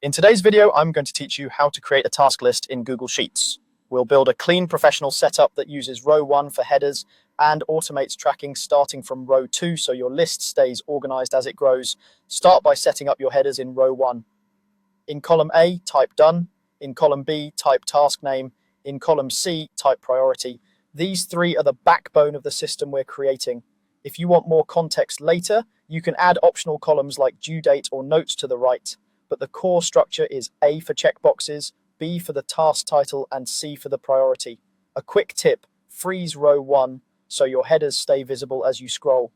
In today's video, I'm going to teach you how to create a task list in Google Sheets. We'll build a clean professional setup that uses row 1 for headers and automates tracking starting from row 2 so your list stays organized as it grows. Start by setting up your headers in row 1. In column A, type Done. In column B, type Task Name. In column C, type Priority. These three are the backbone of the system we're creating. If you want more context later, you can add optional columns like due date or notes to the right. But the core structure is A for checkboxes, B for the task title, and C for the priority. A quick tip, freeze row 1 so your headers stay visible as you scroll.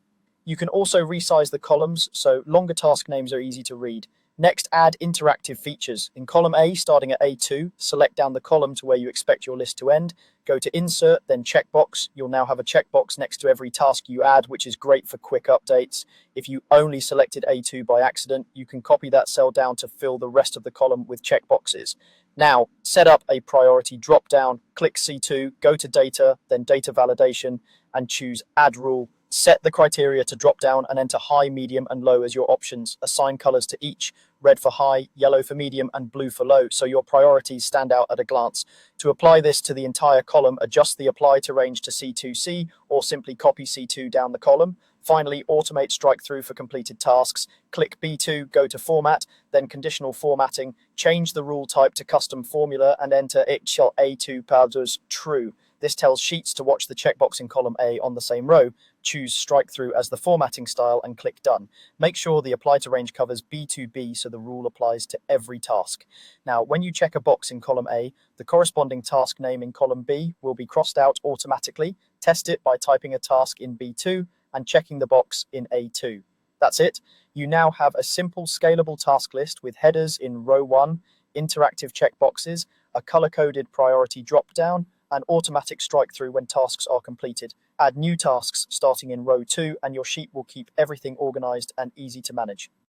You can also resize the columns so longer task names are easy to read. Next, add interactive features. In column A, starting at A2, select down the column to where you expect your list to end. Go to Insert, then Checkbox. You'll now have a checkbox next to every task you add, which is great for quick updates. If you only selected A2 by accident, you can copy that cell down to fill the rest of the column with checkboxes. Now, set up a priority drop-down. Click C2, go to Data, then Data Validation, and choose Add Rule. Set the criteria to drop down and enter high, medium, and low as your options. Assign colors to each, red for high, yellow for medium, and blue for low, so your priorities stand out at a glance. To apply this to the entire column, adjust the Apply to Range to C2C, or simply copy C2 down the column. Finally, automate strike through for completed tasks. Click B2, go to Format, then Conditional Formatting. Change the rule type to Custom Formula and enter HL A2 powders True. This tells Sheets to watch the checkbox in column A on the same row. Choose strike through as the formatting style and click Done. Make sure the Apply to Range covers B2B so the rule applies to every task. Now, when you check a box in column A, the corresponding task name in column B will be crossed out automatically. Test it by typing a task in B2 and checking the box in A2. That's it. You now have a simple scalable task list with headers in row 1, interactive checkboxes, a color-coded priority drop-down, and automatic strike through when tasks are completed. Add new tasks starting in row 2 and your sheet will keep everything organized and easy to manage.